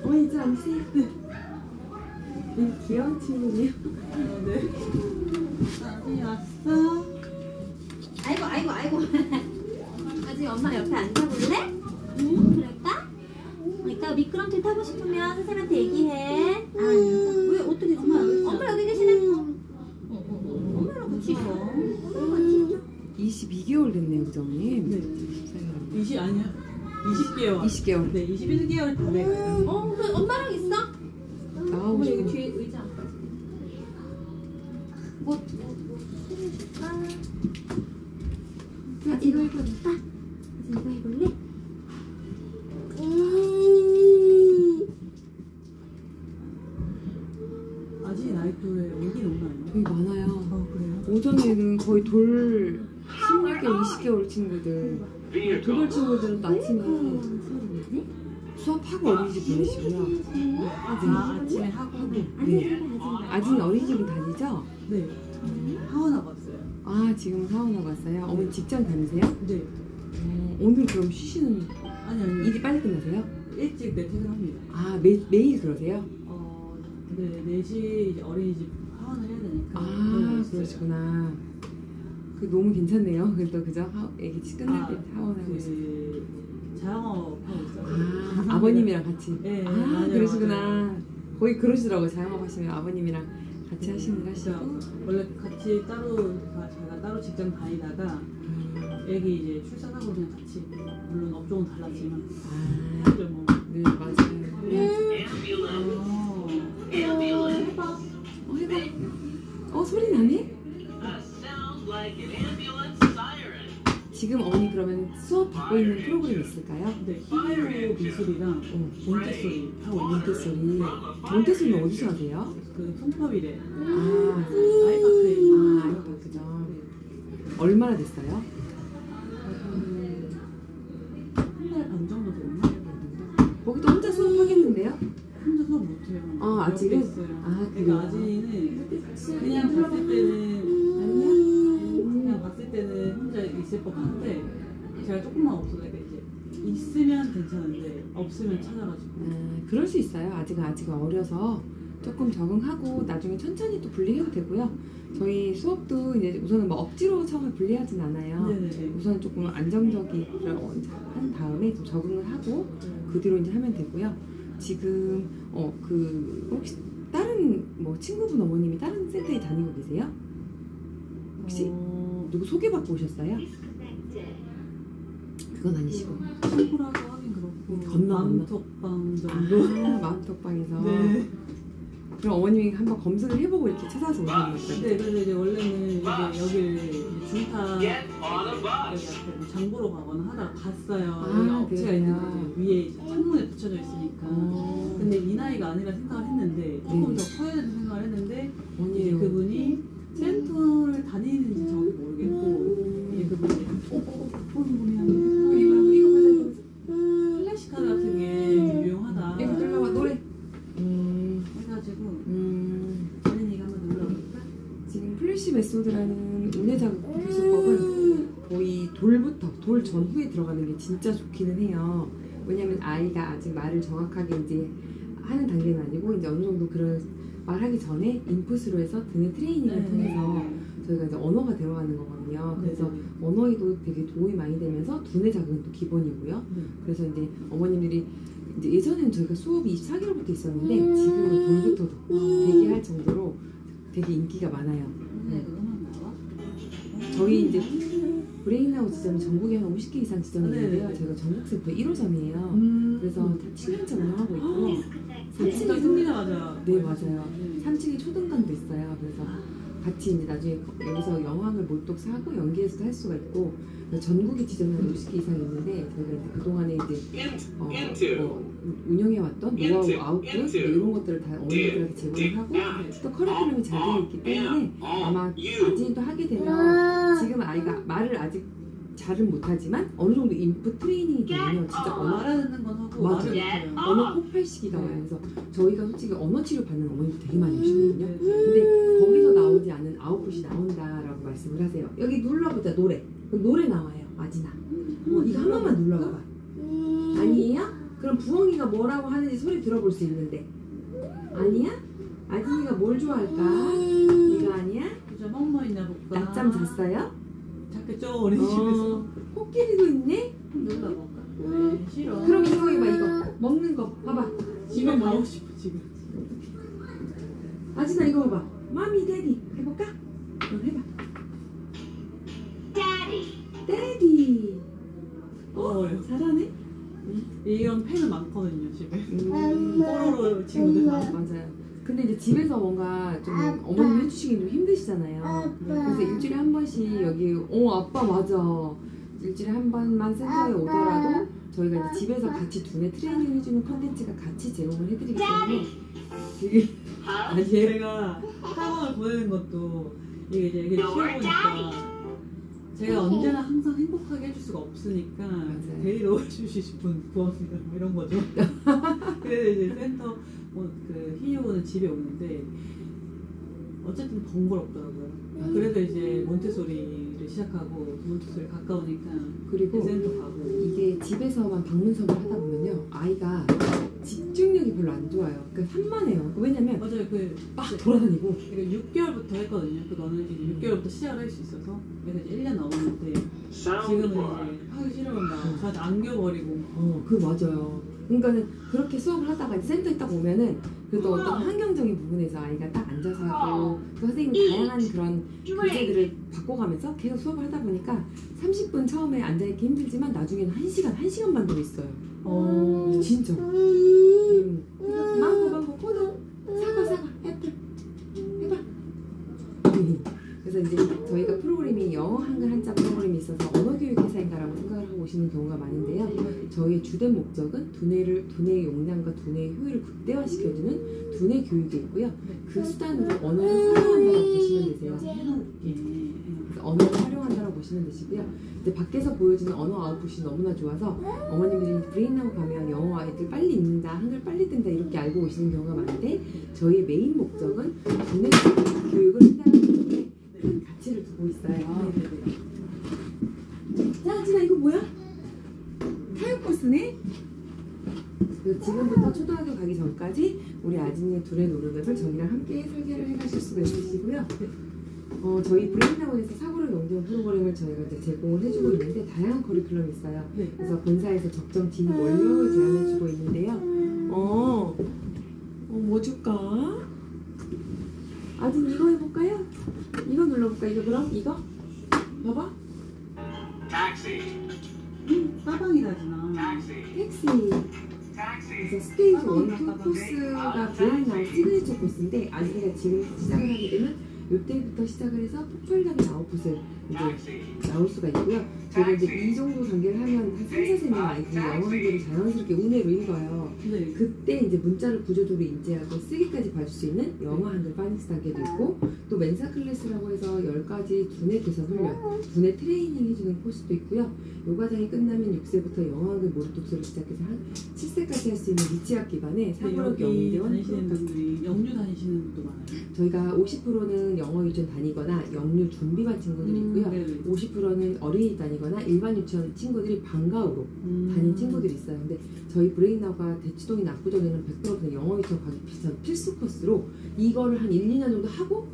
어머니 이제 앉으세요. 네. 귀여운 친구네요. 네. 아니 왔어. 아이고. 아직 엄마 옆에 앉아볼래? 응? 그럴까? 이따 미끄럼틀 타고 싶으면 선생님한테 얘기해. 왜 어떻게 엄마 여기 계시네. 엄마랑 같이 있어. 엄마랑 같이 있어. 22개월 됐네요, 그죠, 어머님? 네. 20 아니요. 20개월. 20개월. 네, 21개월 다 돼가요. 그럼 엄마랑 있어? 나오고 엄마 싶어. 여기 뒤에 의자 안 빠져. 뭐 아직 이거 해볼까? 아직 이거 해볼래? 아직 나이 또래 여기 너무 많아요. 되게 많아요. 아 그래요? 오전에는 거의 돌 16개월, 20개월 친구들. 돌 친구들은 아침에 수업하고 어린이집 보내시고요. 아침에 하고. 네. 아직은 어린이집은 다니죠? 네. 하원하고 왔어요. 아, 지금은 사원하고 왔어요? 어머니 직장 다니세요? 네. 오늘 그럼 쉬시는 아니. 일이 빨리 끝나세요? 일찍 네 퇴근합니다. 아, 매일 그러세요? 네, 4시 이제 어린이집 하원을 해야 되니까. 아, 그러시구나. 그 너무 괜찮네요. 그래도 그죠? 애기 끝날 때 하원하고 있어요. 자영업 하고 있어요. 아버님이랑 같이. 네, 아, 맞아요, 그러시구나. 맞아요. 거의 그러시더라고요. 자영업 하시면 아버님이랑 같이 하시는 하시고. 원래 같이 제가 따로 직장 다니다가 애기 이제 출산하고 그냥 같이, 물론 업종은 달랐지만 하죠 뭐. 네, 맞아요. 해봐. 소리 나네? 지금 어머니 그러면 수업 받고 있는 프로그램 있을까요? 네, 히어로 미술이랑 몬테소리 하고 몬테소리. 몬테소리는 어디서 하세요? 그 송파비래. 아이파크에. 아이파크죠. 얼마나 됐어요? 한 달 반 정도 됐나? 거기도 혼자 수업하겠는데요? 혼자 수업 못해요. 아직은? 있어요. 그래요? 그러니까 아직은 그냥 봤을 때는 혼자 있을 법한데 제가 조금만 없어지니까 이제 있으면 괜찮은데 없으면 찾아가지고. 그럴 수 있어요. 아직은 어려서 조금 적응하고 나중에 천천히 또 분리해도 되고요. 저희 수업도 이제 우선은 뭐 억지로 처음에 분리하진 않아요. 네네. 우선 조금 안정적인 한 다음에 좀 적응을 하고 그 뒤로 이제 하면 되고요. 지금 혹시 다른 뭐 친구분 어머님이 다른 센터에 다니고 계세요? 혹시 누구 소개받고 오셨어요? 그건 아니시고. 친구라고 하긴 그렇고 건너. 마음톡방 정도. 마음톡방에서. 네. 그럼 어머님이 한번 검색을 해보고 이렇게 찾아서 오셨는 거예요? 네, 그래서 이제 원래는 이제 여기를 중타 여기 앞에 뭐 장보러 가거나 하다가 봤어요. 여기 업체가 있는데 위에 이제 창문에 붙여져 있으니까. 근데 이 나이가 아니라 생각을 했는데 조금 더 커야 된다 생각을 했는데 이제 그분이 센터를 다니는지 정확히 모르겠고 이제 그분이 이거 클래식카드 같은 게 유용하다. 이거 들려봐 노래. 해가지고 다른 얘기 한번 눌러볼까? 지금 플래시 메소드라는 운해자극 기술법은 거의 돌 전후에 들어가는 게 진짜 좋기는 해요. 왜냐면 아이가 아직 말을 정확하게 이제 하는 단계는 아니고 이제 어느 정도 그런 말하기 전에 인풋으로 해서 듣는 트레이닝을 통해서 저희가 이제 언어가 들어가는 거거든요. 그래서 언어에도 되게 도움이 많이 되면서 두뇌 자극은 또 기본이고요. 그래서 이제 어머님들이 이제 예전에는 저희가 수업이 24개월부터 있었는데 지금은 돌부터도 되게 할 정도로 되게 인기가 많아요. 저희 이제 브레인아웃 지점이 전국에 한 50개 이상 지점이 있는데요. 저희가 전국센터 1호점이에요. 그래서 다 7년째 운영하고 있고 3층에 승리나가자. 네, 맞아요. 3층에 초등반도 있어요. 그래서 같이 이제 나중에 여기서 영화를 몰독 하고 연기해서도 할 수가 있고 전국의 지점이 한 50개 이상 있는데 저희가 이제 그동안에 이제 운영해왔던 노하우, 아웃풋 이런 것들을 다 어린이들한테 제공을 하고 또 커리큘럼이 잘 되어 있기 때문에 아마 나중에 또 하게 되면 지금 아이가 말을 아직 잘은 못하지만 어느 정도 인풋 트레이닝이 되면 진짜 언어 알아듣는 건 하고 맞아요. 언어 폭발 시기가 와요. 그래서 저희가 솔직히 언어 치료 받는 어머니들 되게 많이 오시거든요. 근데 거기서 나오지 않은 아웃풋이 나온다라고 말씀을 하세요. 여기 눌러보자 노래. 그럼 노래 나와요. 아지나. 이거 한 번만 눌러봐봐. 아니에요? 그럼 그럼 부엉이가 뭐라고 하는지 소리 들어볼 수 있는데. 아니야? 아진이가 뭘 좋아할까? 이거 아니야? 진짜 뭐뭐 있나 볼까? 낮잠 잤어요? 잤겠죠 우리 집에서. 코끼리도 있네? 눌러볼까? 네, 싫어. 그럼 이거 해봐. 이거 먹는 거 봐봐. 집에 가고 싶어 지금. 아진아 이거 봐봐. 마미 데디 해볼까? 해봐. 데디. 잘하네. 이런 펜은 많거든요 집에. 뽀로로 친구들. 맞아요. 근데 이제 집에서 뭔가 좀 어머님 해주시기 좀 힘드시잖아요. 그래서 일주일에 한 번씩 여기 아빠 맞아. 일주일에 한 번만 센터에 오더라도 저희가 이제 집에서 같이 두뇌 트레이닝 해주는 컨텐츠가 같이 제공을 해드리기 때문에 되게 아니 제가 학원을 보내는 것도 이게 키워보니까 제가 언제나 항상 행복하게 해줄 수가 없으니까 맞아요. 데리러 오주실 분 구합니다 뭐 이런 거죠. 그래서 이제 센터 그 희유는 집에 오는데 어쨌든 번거롭더라고요. 그래서 이제 몬테소리를 시작하고 몬테소리 가까우니까 그리고 센터 가고. 이게 집에서만 방문섭을 하다 보면요 아이가 집중력이 별로 안 좋아요. 그러니까 산만해요. 왜냐면 맞아요. 막 돌아다니고. 이거 6개월부터 했거든요. 너는 이제 6개월부터 시작을 할 수 있어서 그래서 이제 1년 넘었는데 지금은 이제 하기 싫어한다. 저한테 안겨버리고. 그 맞아요. 그러니까는 그렇게 수업을 하다가 이제 센터에 딱 오면은 그래도 어떤 환경적인 부분에서 아이가 딱 앉아서 하고 그 선생님이 다양한 그런 교재들을 바꿔가면서 계속 수업을 하다 보니까 30분 처음에 앉아있기 힘들지만 나중에는 1시간 반 더 있어요. 진짜. 망고, 포도, 사과, 애플. 해봐. 그래서 이제 저희가 프로그램이 영어 한글 한자 프로그램이 있어서 언어교육 회사인가라고 생각을 하고 오시는 경우가 많은데요. 저희의 주된 목적은 두뇌의 용량과 두뇌의 효율을 극대화시켜주는 두뇌 교육이 있고요. 그 수단으로 언어를 활용한다고 보시면 되세요. 그래서 언어를 활용한다고 보시면 되시고요. 이제 밖에서 보여주는 언어 아웃풋이 너무나 좋아서 어머님들이 브레인나우 가면 영어 아이들 빨리 읽는다, 한글 빨리 뜬다 이렇게 알고 오시는 경우가 많은데 저희의 메인 목적은 두뇌 교육을 한다는 것에 큰 가치를 두고 있어요. 자, 진아 이거 뭐야? 타협버스네? 지금부터 초등학교 가기 전까지 우리 아진이의 두뇌 노르맵을 저희랑 함께 설계를 해가실 수가 있으시고요. 저희 브레인나우에서 사고력 영재원 프로그램을 저희가 이제 제공을 해주고 있는데 다양한 커리큘럼이 있어요. 그래서 본사에서 적정 진입 원료를 제안해주고 있는데요. 뭐 줄까? 아진 이거 해볼까요? 이거 눌러볼까? 이거 그럼? 이거? 봐봐. 빠방이라잖아. 택시. 그래서 스테이지 1, 2 코스가 브레인나우 시그니처 코스인데 아진이가 지금 시작을 하게 되면 이때부터 시작을 해서 폭발적인 아웃풋을 이제 나올 수가 있고요. 저희가 이제 이 정도 단계를 하면 한 3, 4세면 아이들이 영어 한글을 자연스럽게 운해로 읽어요. 네. 그때 이제 문자를 구조적으로 인지하고 쓰기까지 봐줄 수 있는 영어 한글 파닉스 단계도 있고 또 멘사 클래스라고 해서 10가지 두뇌 개선 훈련, 두뇌 트레이닝 해주는 코스도 있고요. 요 과정이 끝나면 6세부터 영어 한글 모의 독서를 시작해서 한 7세까지 할 수 있는 미취학 기반의 사고력 영재원 다니시는 분들이 영유 다니시는 분도 많아요. 저희가 50%는 영어 유치원 다니거나 영유 준비반 친구들이 있고요. 50%는 어린이 다니거나 일반 유치원 친구들이 방과후로 다니는 친구들이 있어요. 근데 저희 브레인나우가 대치동이나 압구정에는 100% 영어 유치원 가기 비슷한 필수 코스로 이거를 한 1, 2년 정도 하고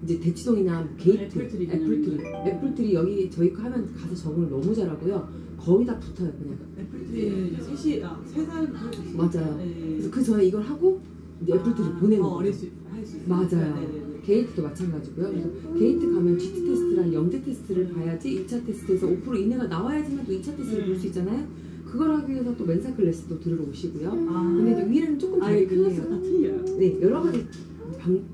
이제 대치동이나 게이트, 애플트리 여기 저희 거 하면 가서 적응을 너무 잘하고요. 거의 다 붙어요 그냥. 애플트리는 3살부터 할 수 있어요. 맞아요. 네. 그래서 그 전에 이걸 하고 이제 애플트리 보내는 거예요. 할수 있어요. 맞아요. 네네네. 게이트도 마찬가지고요. 그래서 게이트 가면 GT 테스트랑 영재 테스트를 봐야지 2차 테스트에서 5% 이내가 나와야지만 또 2차 테스트를 볼 수 있잖아요. 그걸 하기 위해서 또 멘사 클래스도 들으러 오시고요. 근데 이제 위에는 조금 다르긴 해요. 다 틀려요. 네, 여러 가지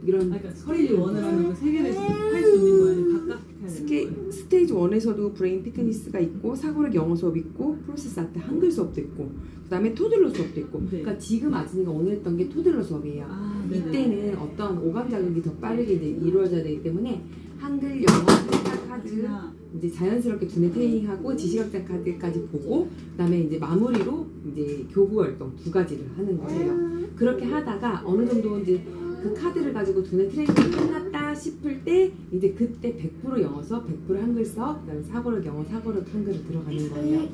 이런 그러니까 스테이지 1을 하면 그 3개를 할 수 있는 거예요. 각각 해야 되는 거예요. 스테이지 1에서도 브레인 피트니스가 있고 사고력 영어 수업 있고 프로세스 아트 한글 수업도 있고 그 다음에 토들러 수업도 있고 네. 그러니까 지금 아진이가 오늘 했던 게 토들러 수업이에요. 이때는 어떤 오감 자극이 더 빠르게 이제 이루어져야 되기 때문에 한글, 영어, 한자 카드 이제 자연스럽게 두뇌 트레이닝하고 지식학자 카드까지 보고 그다음에 이제 마무리로 이제 교구 활동 2가지를 하는 거예요. 그렇게 하다가 어느 정도 이제 그 카드를 가지고 두뇌 트레이닝이 끝났다 싶을 때 이제 그때 100% 영어 수업, 100% 한글 수업, 그다음에 사고력 영어, 사고력 한글을 들어가는 거예요.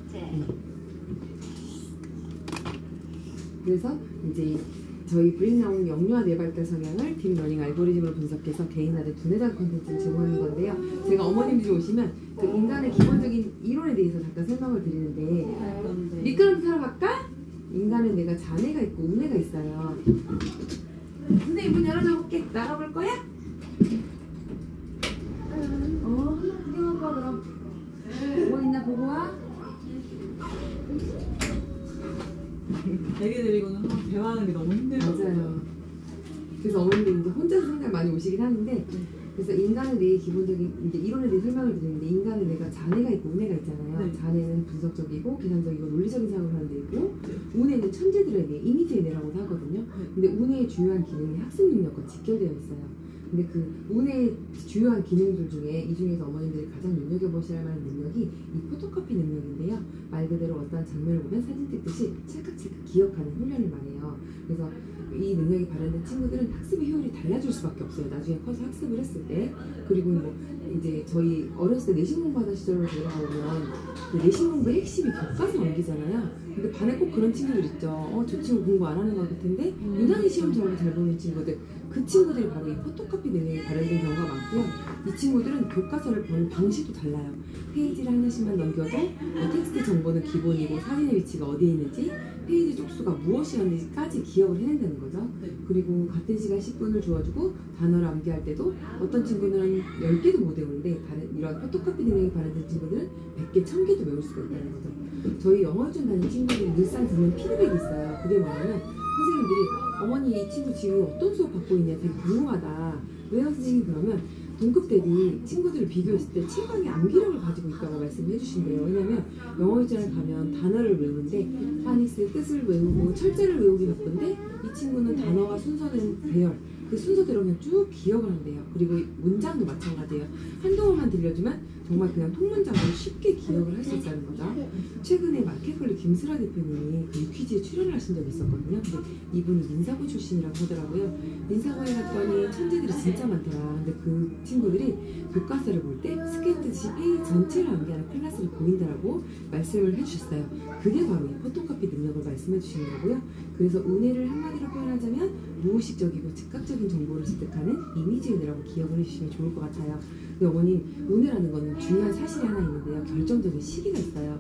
그래서 이제 저희 브레인 나오는 영유아 뇌발달 성향을 딥러닝 알고리즘으로 분석해서 개인화된 두뇌 자극 콘텐츠를 제공하는 건데요. 제가 어머님들이 오시면 그 인간의 기본적인 이론에 대해서 잠깐 설명을 드리는데 미끄럼틀 타러 갈까? 인간은 내가 자뇌가 있고 우뇌가 있어요. 선생님 문 열어줘 볼게. 나가볼 거야? 한번 구경하고 와 그럼. 뭐 있나 보고 와. 애기 데리고는 대화하는 게 너무 힘들어요. 맞아요. 그래서 어머님들이 이제 혼자서 상담 많이 오시긴 하는데, 그래서 인간의 뇌의 기본적인 이제 이론에 대해 설명을 드리는데, 인간은 내가 자뇌가 있고 우뇌가 있잖아요. 네. 자뇌는 분석적이고 계산적이고 논리적인 생각을 하는 뇌고, 우뇌는 천재들의 뇌, 이미지의 뇌라고도 하거든요. 근데 우뇌의 주요한 기능이 학습 능력과 직결되어 있어요. 근데 그 우뇌의 주요한 기능들 중에 이 중에서 어머님들이 가장 눈여겨보셔야 할 능력이 이 포토카피 능력인데요. 말 그대로 어떠한 장면을 보면 사진 찍듯이 찰칵찰칵 기억하는 훈련을 말해요. 그래서 이 능력이 발현된 친구들은 학습의 효율이 달라질 수밖에 없어요. 나중에 커서 학습을 했을 때. 그리고 뭐 이제 저희 어렸을 때 내신 공부하던 시절로 돌아오면 그 내신 공부의 핵심이 교과서 암기잖아요. 근데 반에 꼭 그런 친구들 있죠. 저 친구 공부 안 하는 것 같은데 유난히 시험 잘 보는 친구들. 그 친구들이 바로 이 포토카피 능력이 발현된 경우가 많고요. 이 친구들은 교과서를 보는 방식도 달라요. 페이지를 하나씩만 넘겨도 텍스트 정보는 기본이고 사진의 위치가 어디에 있는지 페이지 쪽수가 무엇이었는지까지 기억을 해낸다는 거죠. 그리고 같은 시간 10분을 주어주고 단어를 암기할 때도 어떤 친구는 10개도 못 외우는데 다른 이런 포토카피 능력이 발현된 친구들은 100개, 1000개도 외울 수가 있다는 거죠. 저희 영어 유치원 다니는 친구들이 늘상 듣는 피드백이 있어요. 그게 뭐냐면 선생님들이 어머니 이 친구 지금 어떤 수업 받고 있냐 되게 궁금하다. 왜요 선생님? 그러면 동급 대비 친구들을 비교했을 때 최강의 암기력을 가지고 있다고 말씀을 해주신대요. 왜냐면 영어 유치원을 가면 단어를 외우는데 파닉스의 뜻을 외우고 철자를 외우기 바쁜데 이 친구는 단어가 순서된 배열 그 순서대로 그냥 쭉 기억을 한대요. 그리고 문장도 마찬가지예요. 한동안만 들려주면 정말 그냥 통문장으로 쉽게 기억을 할 수 있다는 거죠. 최근에 마켓컬리 김슬아 대표님이 그 퀴즈에 출연을 하신 적이 있었거든요. 근데 이분이 민사고 출신이라고 하더라고요. 민사고에 갔더니 천재들이 진짜 많더라. 근데 그 친구들이 교과서를 볼 때 스케치듯이 페이지 전체를 암기하는 클래스를 보인다라고 말씀을 해주셨어요. 그게 바로 이 포토카피 능력을 말씀해 주시는 거고요. 그래서 우뇌를 한마디로 표현하자면 무의식적이고 즉각적인 정보를 습득하는 이미지의 뇌라고 기억을 해주시면 좋을 것 같아요. 근데 어머님, 우뇌라는 거는 중요한 사실이 하나 있는데요. 결정적인 시기가 있어요.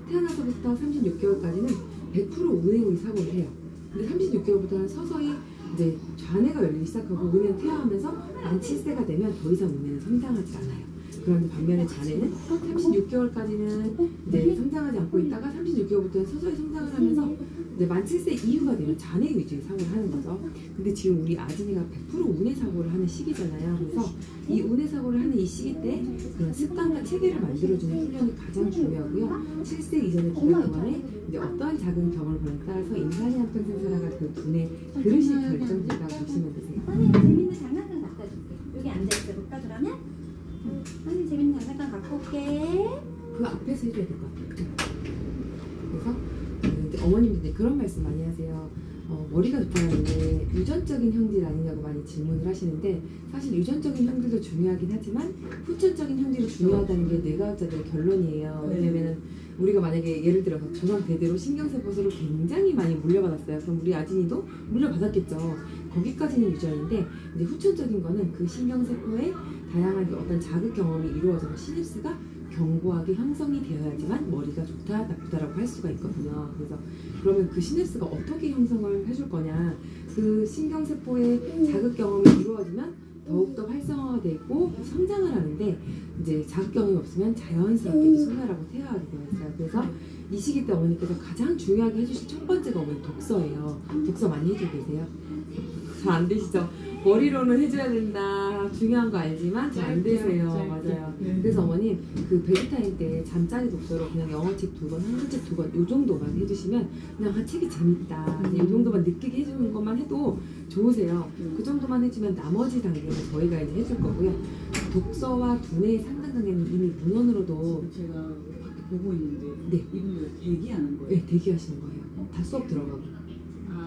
태어나서부터 36개월까지는 100% 우뇌의 사고를 해요. 근데 36개월부터는 서서히 이제 좌뇌가 열리기 시작하고 우뇌는 퇴화하면서 만 7세가 되면 더 이상 우뇌는 성장하지 않아요. 그런데 반면에 자뇌는 36개월까지는 이제 성장하지 않고 있다가 36개월부터는 서서히 성장을 하면서 이제 만 7세 이후가 되면 자뇌 위주의 사고를 하는 거죠. 근데 지금 우리 아진이가 100% 우뇌 사고를 하는 시기잖아요. 그래서 이 우뇌 사고를 하는 이 시기 때 그런 습관과 체계를 만들어주는 훈련이 가장 중요하고요. 7세 이전의 기간 동안에 이제 어떠한 작은 경험을 보냐에 따라서 인간이 한평생 살아갈 그 두뇌 그릇이 결정된다고 보시면 되세요. 선생님 재밌는 장난감 갖다 줄게. 여기 앉아있어 볼까 그러면? 선생님 재밌는 장난감 갖고 올게. 그 앞에서 해줘야 될 것 같아요. 그래서 이제 어머님들 그런 말씀 많이 하세요. 머리가 좋다는 게 유전적인 형질 아니냐고 많이 질문을 하시는데 사실 유전적인 형질도 중요하긴 하지만 후천적인 형질이 중요하다는 게 뇌과학자들의 결론이에요. 왜냐면은 우리가 만약에 예를 들어서 조상 대대로 신경세포수를 굉장히 많이 물려받았어요. 그럼 우리 아진이도 물려받았겠죠. 거기까지는 유전인데 이제 후천적인 거는 그 신경세포에 다양한 어떤 자극 경험이 이루어져서 시냅스가 견고하게 형성이 되어야지만 머리가 좋다 나쁘다라고 할 수가 있거든요. 그래서 그러면 그 시냅스가 어떻게 형성을 해줄 거냐, 그 신경세포의 자극 경험이 이루어지면 더욱더 활성화가 되고 성장을 하는데 이제 자극 경험이 없으면 자연스럽게 소멸하고 퇴화하게 되어 있어요. 그래서 이 시기 때 어머니께서 가장 중요하게 해주실 첫 번째가 어머니 독서예요. 독서 많이 해주고 계세요? 잘 안 되시죠? 머리로는 해줘야 된다 중요한 거 알지만 잘 안 되세요. 맞아요. 그래서 어머님 그 베드타임 때 잠자리 독서로 그냥 영어책 2권, 한글책 2권 요 정도만 해주시면 그냥 책이 재밌다 요 정도만 느끼게 해주는 것만 해도 좋으세요. 그 정도만 해주면 나머지 단계는 저희가 이제 해줄 거고요. 독서와 두뇌의 상당 단계는 이미 문헌으로도 제가 보고 있는데 네. 이분들 대기하는 거예요? 네, 대기하시는 거예요. 다 수업 들어가고.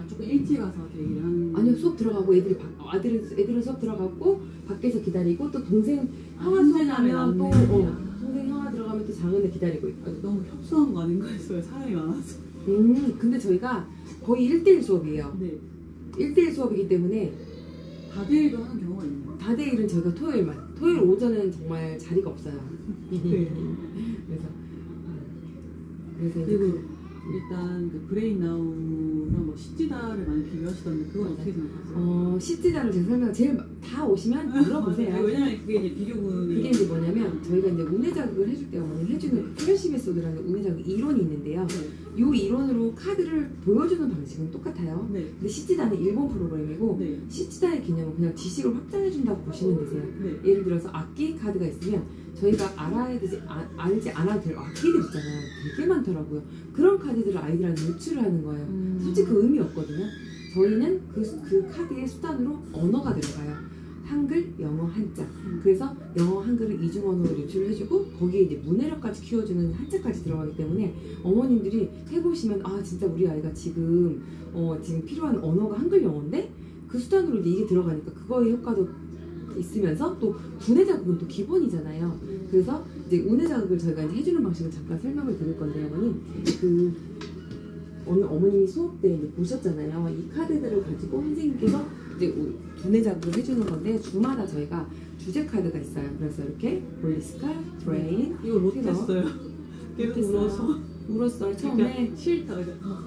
조금 일찍 와서 대기를 하는. 아니요, 수업 들어가고 애들은 수업 들어가고 밖에서 기다리고 또 동생 형아 수업 하면 또 동생 형아 들어가면 또 장은을 기다리고 있고. 너무 협소한 거 아닌가 했어요. 사람이 많아서. 근데 저희가 거의 1대1 수업이에요. 네. 1대1 수업이기 때문에 다대일도 하는 경우가 있나요? 다대일은 저희가 토요일만. 토요일 오전은 정말 자리가 없어요. 네. 그래서 이제 그리고 일단 그 브레인나우랑 뭐 시찌다를 많이 비교하시던데 그건 어떻게 생각하세요? 시지자를 제가 설명 제일 다 오시면 물어보세요. 네, 왜냐면 그게 이제 비교군이 그게 이제 뭐냐면 저희가 이제 운해 자극을 해줄 때 어머니 해주는 그 플래시 메소드라는 운해 자극 이론이 있는데요. 이 이론으로 카드를 보여주는 방식은 똑같아요. 네. 근데 시지다는 일본 프로그램이고 네. 시지다의 개념은 그냥 지식을 확장해준다고 보시면 되세요. 네. 예를 들어서 악기 카드가 있으면 저희가 알아야 되지 알지 않아도 될 악기들 있잖아요. 되게 많더라고요. 그런 카드들을 아이들한테 노출을 하는 거예요. 솔직히 그 의미 없거든요. 저희는 그 카드의 수단으로 언어가 들어가요. 한글, 영어, 한자. 그래서 영어, 한글을 이중 언어로 노출을 해주고 거기에 이제 문해력까지 키워주는 한자까지 들어가기 때문에 어머님들이 해보시면 아 진짜 우리 아이가 지금 필요한 언어가 한글, 영어인데 그 수단으로 이제 이게 들어가니까 그거의 효과도 있으면서 또 분해 자극은 또 기본이잖아요. 그래서 이제 운해 자극을 저희가 이제 해주는 방식을 잠깐 설명을 드릴 건데요, 어머님. 오늘 어머님이 수업 때 이제 보셨잖아요. 이 카드들을 가지고 선생님께서 이제 분해 자극을 해주는 건데 주마다 저희가 주제 카드가 있어요. 그래서 이렇게 볼리스카, 브레인 이걸 못했어요. 계속 울었어요. 처음에 그러니까 싫다.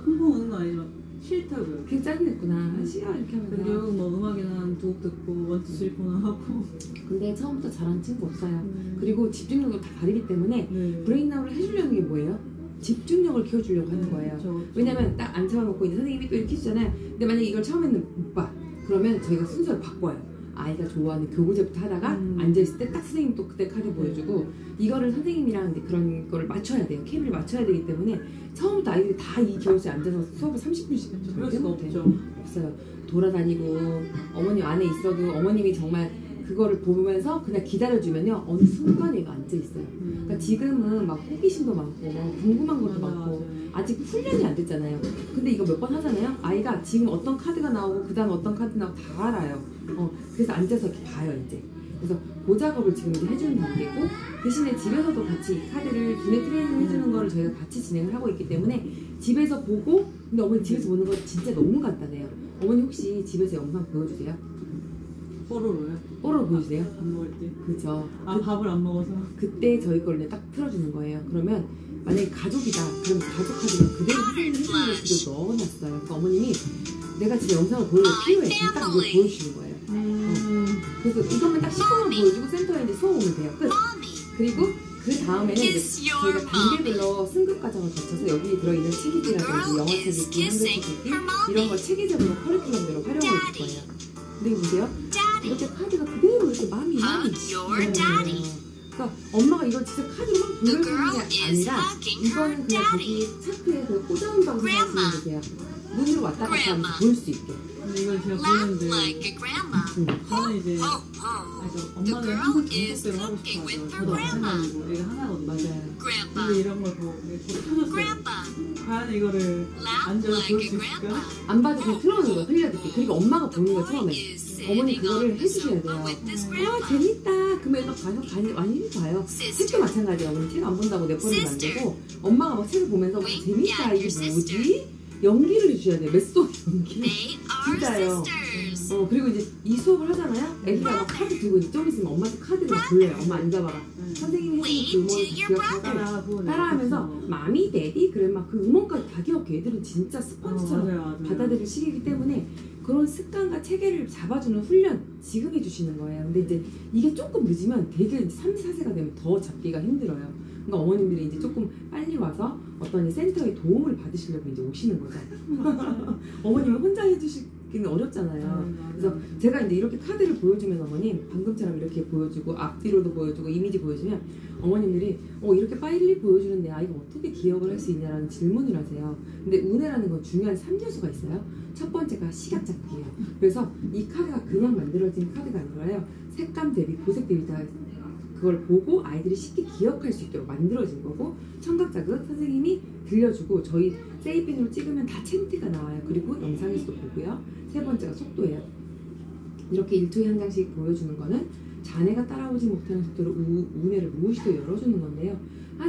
쿵쿵 우는 거 아니면 싫다고요. 그게 짜증냈구나. 싫어 이렇게 하면 근데 결국 뭐 음악이나 한 두 곡 듣고 원투 쓰리포나 하고. 근데 처음부터 잘하는 친구 없어요. 그리고 집중력도 다 다르기 때문에 네. 브레인나우를 해주려는 게 뭐예요? 집중력을 키워주려고 하는 거예요. 그렇죠. 왜냐면 딱 앉혀놓고 이제 선생님이 또 이렇게 해주잖아요. 근데 만약에 이걸 처음에는 못 봐. 그러면 저희가 순서를 바꿔요. 아이가 좋아하는 교구제부터 하다가 앉아있을 때 딱 선생님 또 그때 카드 보여주고 이거를 선생님이랑 이제 그런 거를 맞춰야 돼요. 케미를 맞춰야 되기 때문에 처음부터 아이들이 다 이 교실에 앉아서 수업을 30분씩 그럴 절대 수가 못해요. 없죠. 없어요. 돌아다니고 어머님 안에 있어도 어머님이 정말 그거를 보면서 그냥 기다려주면요 어느 순간 얘가 앉아있어요. 그러니까 지금은 막 호기심도 많고 궁금한 것도 많고 아직 훈련이 안 됐잖아요. 근데 이거 몇 번 하잖아요. 아이가 지금 어떤 카드가 나오고 그 다음 어떤 카드 나오고 다 알아요. 그래서 앉아서 이렇게 봐요 이제. 그래서 그 작업을 지금 이제 해주는 단계고 대신에 집에서도 같이 이 카드를 두뇌 트레이닝 해주는 거를 저희가 같이 진행을 하고 있기 때문에 집에서 보고 근데 어머니 집에서 보는 거 진짜 너무 간단해요. 어머니 혹시 집에서 영상 보여주세요? 뽀로로요? 뽀로로 보여주세요? 밥 먹을 때? 그죠. 밥을 안 먹어서? 그때 저희 걸로 딱 틀어주는 거예요. 그러면 만약에 가족이다. 그럼 가족 카드를 그대로 선생님이 해주는 걸 그대로 넣어놨어요. 그러니까 어머님이 내가 진짜 영상을 보여줄 필요해. 딱 이걸 보여주시는 거예요. 그래서 이것만 딱 10분만 보여주고 센터에 이제 수업 오면 돼요. 끝. 그리고 그 다음에는 이제 저희가 단계별로 승급 과정을 거쳐서 여기 들어있는 책 읽기라든지 영어 책 읽기, 한글 책 읽기 이런 걸 체계적으로 커리큘럼대로 활용을 해줄 거예요. 근데 보세요. 이렇게 카드가 그대로 이렇게 마음이 그러니까 엄마가 이걸 진짜 카드로 막 돌려주는 게 아니라 이거는 그냥 저기 차트에 그 꽂아온다고 생각하시면 되세요. 눈으로 왔다 갔다 하면서 볼 수 있게. 근데 이걸 제가 보는데 저는 이제 엄마는 항상 정석대로 하고 싶어 하죠. 저도 마찬가지고 애가 하나거든요. 맞아요. 근데 이런 걸 보고 켜졌어요. 과연 이거를 앉아서 볼 수 있을까? 안 봐도 그냥 틀어놓는 거야. 흘려듣기. 그리고 엄마가 보는 거 처음에. 어머니 그거를 해주셔야 돼요. 아 재밌다. 그러면 막 봐서 많이 봐요. 책도 마찬가지예요. 어머니 책 안 본다고 내버리면 안 되고 엄마가 막 책을 보면서 재밌다. 이게 뭐지? 연기를 해주셔야 돼요. 메소드 연기. 진짜요. 그리고 이제 이 수업을 하잖아요. 애기가 막 카드 들고 이제 좀 있으면 엄마한테 카드를 막 돌려요. 엄마 앉아봐라. 선생님이 해주는 그 음원을 기억하고 따라하면서 마미, 데디 그래 막 그 음원까지 다 기억해. 애들은 진짜 스펀지처럼 맞아요. 받아들일 시기이기 때문에 그런 습관과 체계를 잡아주는 훈련 지금 해주시는 거예요. 근데 이제 이게 조금 늦으면 되게 이제 3, 4세가 되면 더 잡기가 힘들어요. 그러니까 어머님들이 이제 조금 빨리 와서 어떤 센터의 도움을 받으시려고 이제 오시는 거죠. 어머님은 혼자 해주시기는 어렵잖아요. 그래서 제가 이제 이렇게 카드를 보여주면 어머님 방금처럼 이렇게 보여주고 앞뒤로도 보여주고 이미지 보여주면 어머님들이 이렇게 빨리 보여주는데 아이가 어떻게 기억을 할 수 있냐라는 질문을 하세요. 근데 운해라는 건 중요한 3요소가 있어요. 첫 번째가 시각 잡기예요. 그래서 이 카드가 그냥 만들어진 카드가 아니라요. 색감 대비, 보색 대비 다 그걸 보고 아이들이 쉽게 기억할 수 있도록 만들어진 거고 청각 자극 선생님이 들려주고 저희 세이펜으로 찍으면 다 챈트가 나와요. 그리고 영상에서도 보고요. 세 번째가 속도예요. 이렇게 일초에 한 장씩 보여주는 거는 자네가 따라오지 못하는 속도로 우뇌를 무의식도 열어주는 건데요.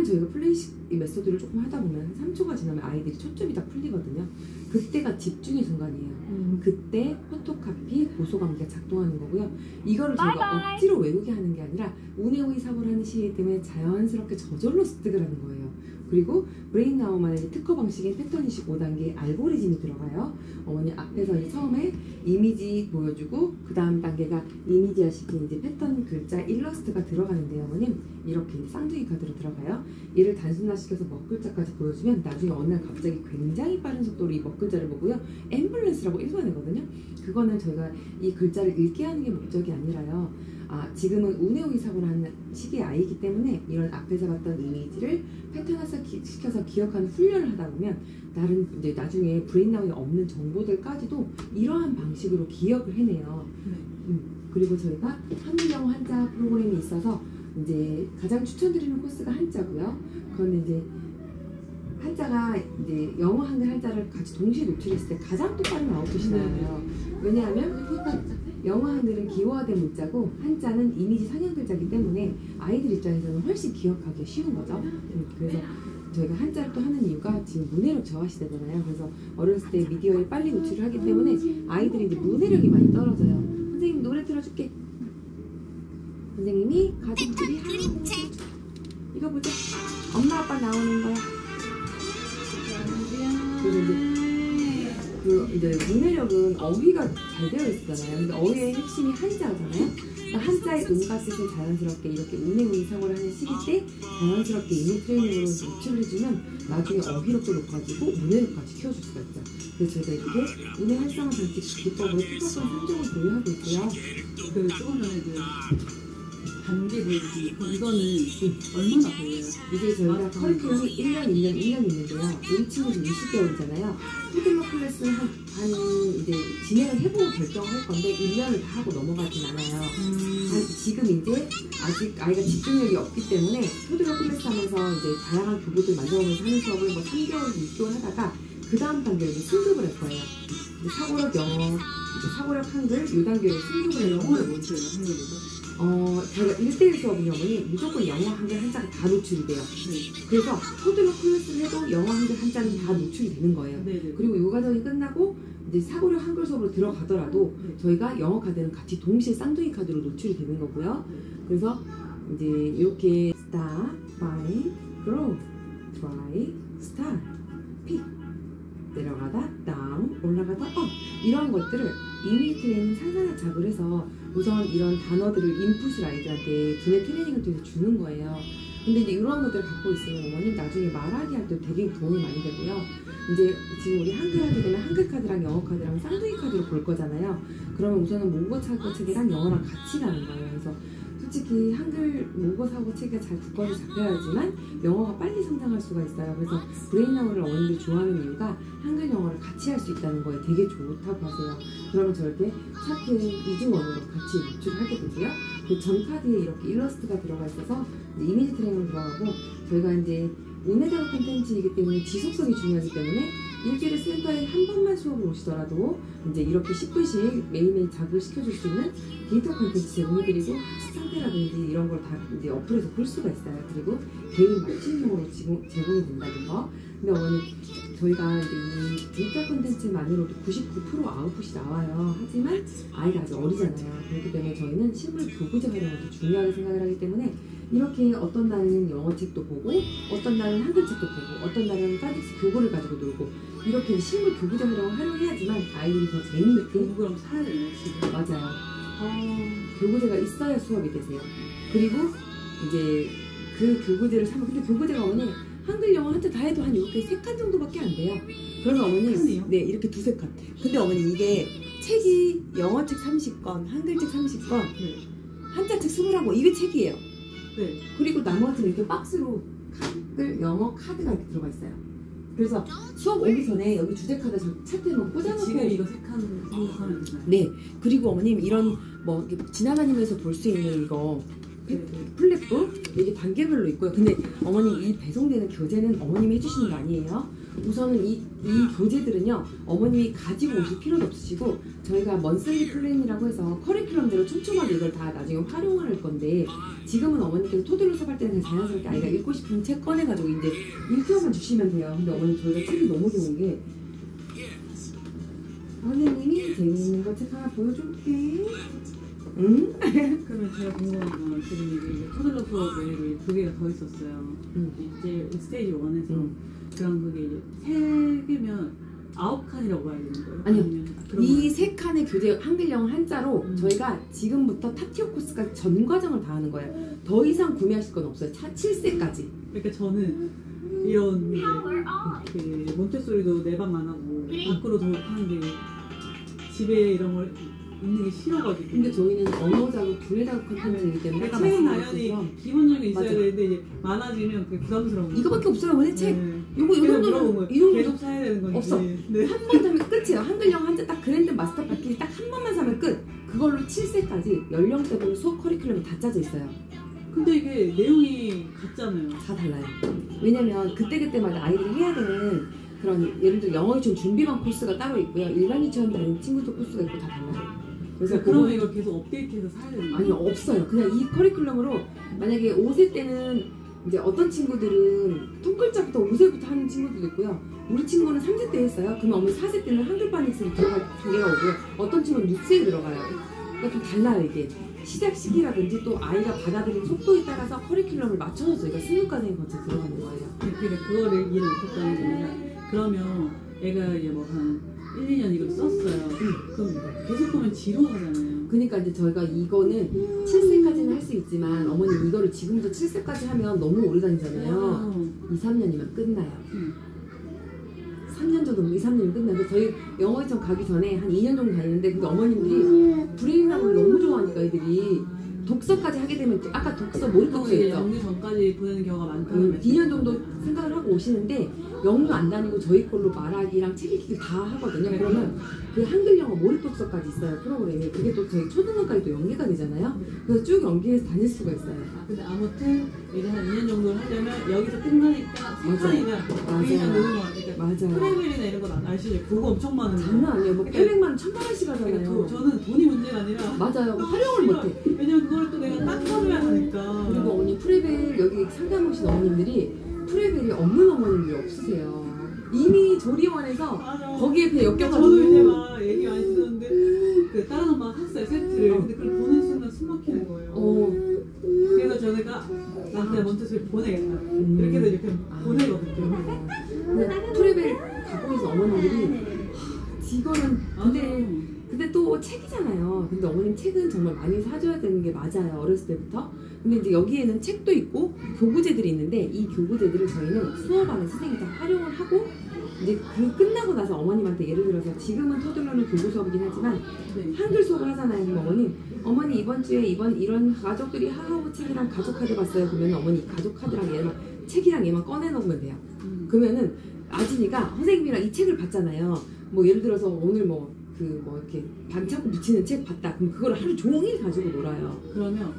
저희가 플레이식 메소드를 조금 하다 보면 3초가 지나면 아이들이 초점이 다 풀리거든요. 그때가 집중의 순간이에요. 그때 포토카피, 고소감기가 작동하는 거고요. 이거를 저희가 억지로 외우게 하는 게 아니라 우뇌의 사고를 하는 시기 때문에 자연스럽게 저절로 습득을 하는 거예요. 그리고 브레인나우만의 특허 방식인 패턴인식 5단계 알고리즘이 들어가요. 어머니 앞에서 이제 처음에 이미지 보여주고 그 다음 단계가 이미지화시킨 이제 패턴 글자 일러스트가 들어가는데요. 어머님 이렇게 이제 쌍둥이 카드로 들어가요. 얘를 단순화시켜서 먹글자까지 보여주면 나중에 어느 날 갑자기 굉장히 빠른 속도로 이 먹글자를 보고요. 앰뷸런스라고 읽어내거든요. 그거는 저희가 이 글자를 읽게 하는 게 목적이 아니라요. 지금은 우뇌의 사고를 하는 시기의 아이이기 때문에 이런 앞에서 봤던 이미지를 패턴화시켜서 기억하는 훈련을 하다 보면 이제 나중에 브레인나우에 없는 정보들까지도 이러한 방식으로 기억을 해내요. 그리고 저희가 한국영어 한자 프로그램이 있어서 이제 가장 추천드리는 코스가 한자고요. 그건 이제 한자가 이제 영어 한글 한자를 같이 동시에 노출했을 때 가장 똑바른 아웃풋이 나와요. 왜냐하면 영어 한글은 기호화된 문자고 한자는 이미지 상형 글자이기 때문에 아이들 입장에서는 훨씬 기억하기 쉬운 거죠. 그래서 저희가 한자를 또 하는 이유가 지금 문해력 저하 시대잖아요. 그래서 어렸을 때 미디어에 빨리 노출을 하기 때문에 아이들이 이제 문해력이 많이 떨어져요. 선생님 노래 틀어줄게. 선생님이 가족들이 하는 이거 보자. 엄마 아빠 나오는 거야. 그래서 이제 문해력은 어휘가 잘 되어 있잖아요. 근데 어휘의 핵심이 한자잖아요. 그러니까 한자의 온갖 뜻을 자연스럽게 이렇게 운행 사고를 하는 시기 때 자연스럽게 이미 트레이닝으로 노출을 해주면 나중에 어휘력도 높아지고 문해력까지 키워줄 수가 있죠. 그래서 저희가 이렇게 운행 활성화 장치 기법으로 특허권 3종을 보유하고 있고요. 그 조금 전에 단계 보여주신 이거는 얼마나 걸려요? 이게 저희가 커리큘럼이 1년 있는데요. 우리 친구들 20개월이잖아요. 토들러 클래스는 한 이제 진행을 해보고 결정할 건데 1년을 다 하고 넘어가진 않아요. 지금 이제 아직 아이가 집중력이 없기 때문에 토들러 클래스 하면서 이제 다양한 교보들 만들어보면서 하는 수업을 3개월, 6개월 하다가 그 다음 단계로 승급을 할 거예요. 사고력 영어, 사고력 한글, 이 단계로 승급을 해요. 영어를 못 써요, 한글에서? 저희가 1대1 수업은 무조건 영어 한글 한자가 다 노출이 돼요. 그래서 토들러 클래스를 해도 영어 한글 한자는 다 노출이 되는 거예요. 그리고 이 과정이 끝나고 이제 사고력 한글 수업으로 들어가더라도 저희가 영어 카드는 같이 동시에 쌍둥이 카드로 노출이 되는 거고요. 그래서 이제 이렇게 start, find, grow, try, start, pick 내려가다 down, 올라가다 up 이런 것들을 이미 트레이닝 산산화 작을 해서 우선 이런 단어들을 인풋을 아이들한테 두뇌 트레이닝을 통해서 주는 거예요. 근데 이제 이런 것들을 갖고 있으면 어머님 나중에 말하기 할 때 되게 도움이 많이 되고요. 이제 지금 우리 한글 하게 되면 한글 카드랑 영어 카드랑 쌍둥이 카드로 볼 거잖아요. 그러면 우선은 모국어 사고 책이랑 영어랑 같이 가는 거예요. 그래서 솔직히 한글 모국어 사고 책이 잘 굳건히 잡혀야지만 영어가 빨리 성장할 수가 있어요. 그래서 브레인나우를 어머님들이 좋아하는 이유가 한글 영어를 같이 할 수 있다는 거에 되게 좋다고 하세요. 그러면 저렇게 차트 이중언어로 같이 노출을 하게 되고요. 그 전 카드에 이렇게 일러스트가 들어가 있어서 이미지 트레이닝 들어가고 저희가 이제 운해자극 콘텐츠이기 때문에 지속성이 중요하기 때문에 일주일에 센터에 한 번만 수업을 오시더라도 이제 이렇게 10분씩 매일매일 자극을 시켜줄 수 있는 디지털 콘텐츠 제공해드리고 학습 상태라든지 이런 걸 다 이제 어플에서 볼 수가 있어요. 그리고 개인 맞춤형으로 제공이 된다는 거. 근데 어머니 저희가 이제 이 디지털 콘텐츠만으로도 99% 아웃풋이 나와요. 하지만 아이가 아직 어리잖아요. 그렇기 때문에 저희는 실물 교구제 활용을 더 중요하게 생각을 하기 때문에 이렇게 어떤 날은 영어책도 보고 어떤 날은 한글책도 보고 어떤 날은 파닉스 교구를 가지고 놀고 이렇게 실물 교구제 활용을 활용해야지만 아이들이 더 재밌게 교구랑 사야 되나요 지금? 맞아요. 교구제가 있어야 수업이 되세요. 그리고 이제 그 교구제를 사면 근데 교구제가 어머니 한글 영어 한자 다 해도 한 이렇게 3칸 정도밖에 안 돼요. 그러면 어머니 네 이렇게 2-3칸 근데 어머니 이게 책이 영어책 30권 한글책 30권 한자책 20하고 이게 책이에요. 네. 그리고 나머지는 이렇게 박스로 한글 영어 카드가 이렇게 들어가 있어요. 그래서 수업 오기 전에 여기 주제 카드 차트에 놓고 꽂아놓고 지금 이거 3칸 생각하면 되나요? 네. 그리고 어머님 이런 뭐 이렇게 지나다니면서 볼 수 있는 이거 플랫북 여기 단계별로 있고요. 근데 어머님 이 배송되는 교재는 어머님이 해주시는 거 아니에요. 우선은 이 교재들은요 어머님이 가지고 오실 필요도 없으시고 저희가 먼슬리 플랜이라고 해서 커리큘럼대로 촘촘하게 이걸 다 나중에 활용을 할 건데 지금은 어머님께서 토들로 수업할 때는 그냥 자연스럽게 아이가 읽고 싶은 책 꺼내가지고 이제 읽혀만 주시면 돼요. 근데 어머님 저희가 책이 너무 좋은 게 선생님이 재미있는 거 책 하나 보여줄게. 응? 그러면 제가 궁금한 건 지금 이게 토들러 수업 외에도 2개가 더 있었어요. 이제 스테이지 1에서 그럼 그게 이제 3개면 9칸이라고 봐야 되는 거예요? 아니요. 이 3칸의 교재 한글영 한자로 저희가 지금부터 탑티어 코스까지 전 과정을 다 하는 거예요. 더 이상 구매하실 건 없어요. 7세까지. 그러니까 저는 이런 그 몬테소리도 내 방만 하고 밖으로 더 하는 게 집에 이런 걸 있는 게 싫어가지고. 근데 저희는 언어 자극, 두뇌 자극 컨텐츠이기 때문에 그러니까 책은 당연히 기본적인 게 있어야 되는데 이제 많아지면 그게 부담스러운 거예요. 이거밖에 없어요. 원래 책. 네. 요거 이 정도는 이 정도 계속 사야 되는 건지. 없어. 네. 한 번 사면 끝이에요. 한글영 한자 딱 그랜드 마스터 패키지 딱 한 번만 사면 끝. 그걸로 7세까지 연령대별로 수업 커리큘럼이 다 짜져 있어요. 근데 이게 내용이 같잖아요. 다 달라요. 왜냐면 그때그때마다 아이들이 해야 되는 그런 예를 들어 영어 유치원 준비반 코스가 따로 있고요. 일반 유치원 다니는 친구들 코스가 있고 다 달라요. 그래서 그러면 이걸 계속 업데이트해서 사야 되는 거예요? 아니요, 없어요. 그냥 이 커리큘럼으로 만약에 5세 때는 이제 어떤 친구들은 통글자부터 5세부터 하는 친구들도 있고요. 우리 친구는 3세 때 했어요. 그러면 어머니 4세 때는 한글반이 들어갈 단계가 오고요. 어떤 친구는 6세에 들어가요. 그러니까 좀 달라요 이게. 시작 시기라든지 또 아이가 받아들이는 속도에 따라서 커리큘럼을 맞춰서 저희가 스무과정에 거쳐 들어가는 거예요. 그러니까 그거를 이해를 못했다는 게 아니라 그러면 애가 이제 뭐 한 1, 2년 이걸 썼어요. 그럼 계속 보면 지루하잖아요. 그러니까 이제 저희가 이거는 7세까지는 할 수 있지만 어머니 이거를 지금부터 7세까지 하면 너무 오래 다니잖아요. 2, 3년이면 끝나요. 3년 정도 2, 3년이면 끝나요. 저희 영어 유치원 가기 전에 한 2년 정도 다니는데 근데 어머님들이 브레인학을 너무 좋아하니까 애들이 독서까지 하게 되면 아까 독서 몰입독서 있죠. 영유 전까지 보내는 경우가 많다는 2년 정도 생각을 하고 오시는데 영유 안 다니고 저희 걸로 말하기랑 책 읽기를 다 하거든요. 그러면 그 한글 영어 몰입독서까지 있어요 프로그램이. 그게 또 저희 초등학까지도 연계가 되잖아요. 그래서 쭉 연계해서 다닐 수가 있어요. 근데 아무튼 이제 한 2년 정도를 하려면 여기서 끝나니까 3칸이면 맞아요. 그냥 노는 거 같아요. 맞아요. 프레밀이나 이런 거 아시죠? 그거 엄청 많은데 장난 아니에요. 뭐 800만 원, 1000만원씩 하잖아요. 저는 돈이 문제가 아니라 맞아요. 활용을 못해. 왜냐면 그걸 또 내가 딱 써줘야 하니까. 그리고 어머니 프레벨 여기 상담 오신 어머님들이 프레벨이 없는 어머님들이 없으세요. 이미 조리원에서 맞아. 거기에 그냥 엮여가지고. 저도 이제 막 얘기 많이 들었는데 그 다른 엄마가 샀어요 세트를. 근데 그걸 보는 순간 숨 막히는 거예요. 그래서 저희가 난 그냥 몬테소리 보내겠다 이렇게 해서 이렇게 보내거든요. 근데 프레벨 갖고 계신 어머님들이 이거는 근데 또 책이잖아요. 근데 어머님 책은 정말 많이 사줘야 되는 게 맞아요. 어렸을 때부터. 근데 이제 여기에는 책도 있고 교구제들이 있는데 이 교구제들을 저희는 수업 안에 선생님이 다 활용을 하고 이제 그 끝나고 나서 어머님한테 예를 들어서 지금은 토들로는 교구 수업이긴 하지만 한글 수업을 하잖아요. 그럼 어머니 이번 주에 이런 가족들이 하하오 책이랑 가족 카드 봤어요. 그러면 어머니 가족 카드랑 얘만 책이랑 얘만 꺼내놓으면 돼요. 그러면은 아진이가 선생님이랑 이 책을 봤잖아요. 뭐 예를 들어서 오늘 이렇게 반창고 붙이는 책 봤다. 그럼 그걸 하루 종일 가지고 놀아요. 그러면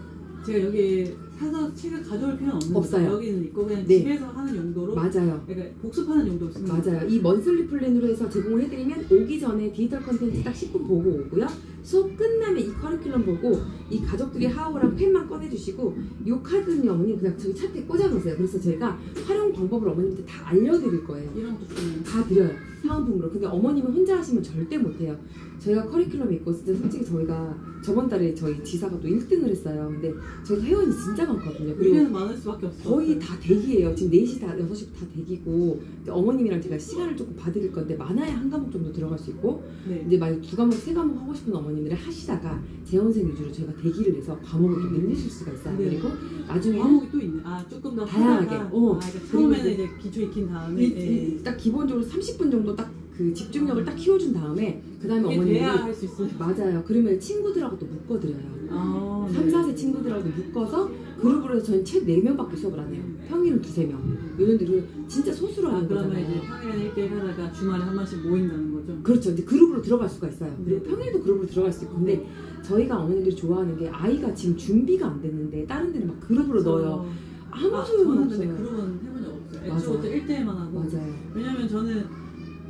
제가 여기 사서 책을 가져올 필요는 없는 없어요. 거죠? 여기는 있고 그냥 네. 집에서 하는 용도로. 맞아요. 그러니까 복습하는 용도 없습니다. 맞아요. 이 먼슬리 플랜으로 해서 제공을 해드리면 오기 전에 디지털 컨텐츠 딱 10분 보고 오고요. 수업 끝나면 이 커리큘럼 보고 이 가족들이 하오랑 펜만 꺼내주시고 이 카드는 어머니 그냥 저기 차트에 꽂아놓으세요. 그래서 저희가 활용 방법을 어머님한테 다 알려드릴 거예요. 이런 것도 좀 다 드려요. 사은품으로. 근데 어머님은 혼자 하시면 절대 못해요. 저희가 커리큘럼이 있고 진짜 솔직히 저희가 저번 달에 저희 지사가 또 1등을 했어요. 근데 저희가 회원이 진짜 많거든요. 그리고 의견은 많을 수밖에 없어요. 거의 다 대기예요. 지금 4시 다 6시 다 대기고 어머님이랑 제가 시간을 조금 봐드릴 건데 많아야 한 과목 정도 들어갈 수 있고 네. 이제 만약 2과목, 3과목 하고 싶은 어머님들이 하시다가 재원생 위주로 저희가 대기를 해서 과목을 좀 늘리실 수가 있어요. 네. 그리고 나중에는 과목이 또 있네. 조금 더 다양하게. 하다가, 그러니까 처음에는 이제 기초 익힌 다음에 딱 기본적으로 30분 정도 딱 그 집중력을 딱 키워준 다음에 그 다음에 그게 어머님이 돼야 할 수 있어요. 맞아요. 그러면 친구들하고 또 묶어드려요. 3, 네. 4세 친구들하고 묶어서 그룹으로 해서 저희는 최 4명밖에 수업을 안 해요. 평일은 2-3명. 요년들은 진짜 소수로 하는 그러면 거잖아요. 이제 평일에는 1대1 하다가 주말에 한 번씩 모인다는 거죠? 그렇죠. 이제 그룹으로 들어갈 수가 있어요. 그리고 네. 평일도 그룹으로 들어갈 수 있고. 근데 저희가 어머님들이 좋아하는 게 아이가 지금 준비가 안 됐는데 다른 데는 막 그룹으로 넣어요. 아무 소용은 저는 없어요. 근데 그룹은 해본 적 없어요. 애초부터 1대1만 하고. 맞아요. 왜냐면 저는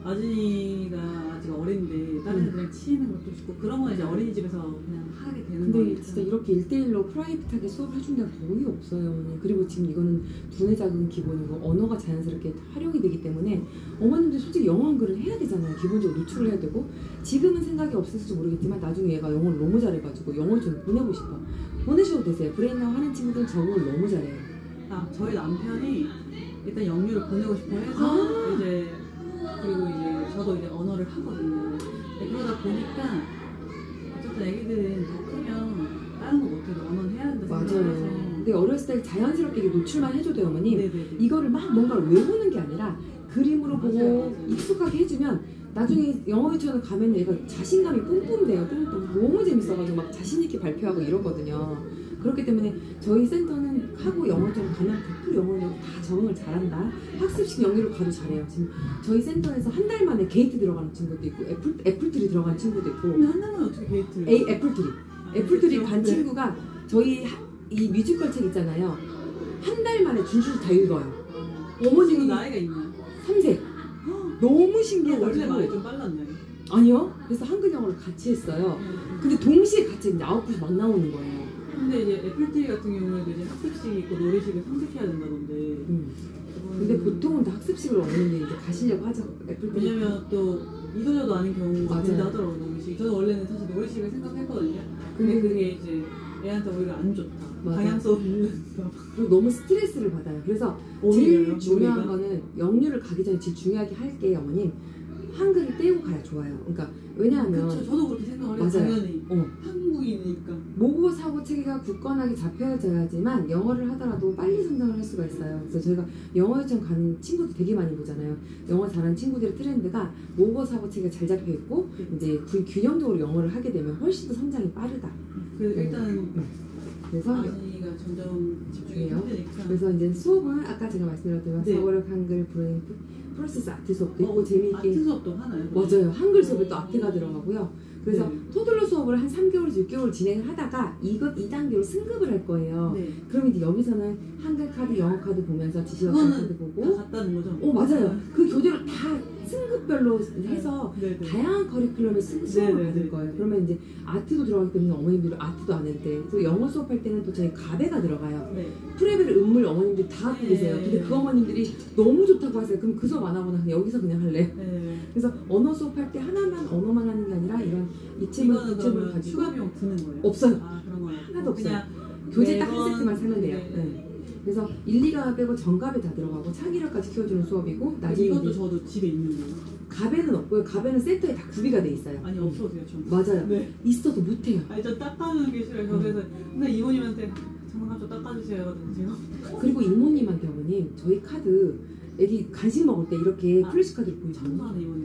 아진이가 아직 어린데 다른 애들이랑 치이는 것도 좋고 그런 건 이제 어린이집에서 그냥 하게 되는 근데 거니까. 진짜 이렇게 1대1로 프라이빗하게 수업을 해준 데가 거의 없어요. 어머니. 그리고 지금 이거는 두뇌 자극은 기본이고 언어가 자연스럽게 활용이 되기 때문에 어머님들 솔직히 영어 한글은 해야 되잖아요. 기본적으로 노출을 해야 되고 지금은 생각이 없을지 모르겠지만 나중에 얘가 영어를 너무 잘해가지고 영어를 좀 보내고 싶어. 보내셔도 되세요. 브레인나우 하는 친구들은 적응을 너무 잘해요. 저희 남편이 일단 영유를 보내고 싶어 해서 이제 그리고 이제 저도 이제 언어를 하거든요. 그러다 보니까 어쨌든 애기들은 더 크면 다른 거 못해도 언어는 해야 된다 생각해서. 맞아요. 근데 어렸을 때 자연스럽게 이게 노출만 해줘도 어머님 네네네. 이거를 막 뭔가를 외우는 게 아니라 그림으로 보고 맞아요. 익숙하게 해주면 나중에 영어 유치원을 가면 얘가 자신감이 뿜뿜 돼요. 뿜뿜. 너무 재밌어가지고 막 자신있게 발표하고 이러거든요. 그렇기 때문에 저희 센터는 하고 영어 유치원 가면 100% 영어를 다 적응을 잘한다. 학습식 영유를 가도 잘해요. 지금 저희 센터에서 한 달 만에 게이트 들어가는 친구도 있고 애플트리 들어간 친구도 있고. 근데 한 달만 어떻게 게이트를? 애플트리. 애플트리 그렇죠. 간 네. 친구가 저희 이 뮤지컬 책 있잖아요. 한 달 만에 준수를 다 읽어요. 어머님이 지금 나이가 있나요? 3세. 너무 원래 신기해가지고. 말이 좀 빨랐나요? 아니요. 그래서 한글 영어를 같이 했어요. 근데 동시에 같이 이제 아웃풋이 막 나오는 거예요. 근데 이제 애플TV 같은 경우에도 이제 학습식이 있고 놀이식을 선택해야 된다던데. 근데 보통은 다 학습식으로 어머님들이 이제 가시려고 하죠. 애플트리. 왜냐면 또 이도저도 아닌 경우가 맞아요. 된다 하더라고요, 놀이식. 저는 원래는 사실 놀이식을 생각했거든요. 근데 그게 이제 애한테 오히려 안 좋다. 맞아. 방향 수업이 이런다. 그리고 너무 스트레스를 받아요. 그래서 오히려요? 제일 중요한 놀이가? 거는 영유를 가기 전에 제일 중요하게 할 게 어머님 한글을 떼고 가야 좋아요. 그러니까 왜냐하면 그쵸, 저도 그렇게 생각을 해요. 맞아요. 당연히. 어, 한국이니까. 모국어 사고 체계가 굳건하게 잡혀져야지만 영어를 하더라도 빨리 성장을 할 수가 있어요. 그래서 저희가 영어 유치원 가는 친구들 되게 많이 보잖아요. 영어 잘하는 친구들의 트렌드가 모국어 사고 체계가 잘 잡혀 있고 이제 균형적으로 영어를 하게 되면 훨씬 더 성장이 빠르다. 일단 그래서 아진이가 점점 집중이 그래요? 힘드니까. 그래서 이제 수업은 아까 제가 말씀드렸던 네. 사고력 한글 브레인 프로세스 아트 수업도 있고 재미있게 아트 수업도 하나요? 맞아요. 한글 수업에 또 아트가 들어가고요. 그래서 네. 토들로 수업을 한 3개월에서 6개월 진행을 하다가 이것 2단계로 승급을 할 거예요. 네. 그럼 이제 여기서는 한글 카드, 영어 카드 보면서 지시어 그거는 카드 보고 다 같다는 거죠? 맞아요. 그 교재를 다 승급별로 해서 네네. 다양한 커리큘럼의 수업을 네네네. 받을 거예요. 그러면 이제 아트도 들어가기 때문에 어머님들은 아트도 안 했대. 또 영어 수업할 때는 또 저희 가베가 들어가요. 네. 프레벨 음물 어머님들이 다 갖고 계세요. 근데 그 어머님들이 너무 좋다고 하세요. 그럼 그 수업 안 하거나 그냥 여기서 그냥 할래. 네. 그래서 언어 수업할 때 하나만 언어만 하는 게 아니라 이런 이체물 이거는 부체물 그러면 가지고 추가 비용 드는 거예요? 없어요. 아 그런 거예요? 하나도 없어요. 그냥 교재 딱 한 매번- 세트만 사면 돼요. 네. 네. 그래서 1, 2가 빼고 정갑에 다 들어가고 차기력까지 키워주는 수업이고 나중에 이것도 이제 저도 집에 있는 거예요? 가베는 없고요. 가베는 세트에 다 구비가 돼 있어요. 아니 없어도 돼요 전. 맞아요. 네. 있어도 못해요. 아니 저 닦아주는 게 싫어요. 그래서 근데 이모님한테 잠깐 좀 닦아주세요 하거든요 제가. 그리고 이모님한테 어머님 저희 카드 애기 간식 먹을 때 이렇게 아, 플래시 카드를 보여주는 참고하는 이모님.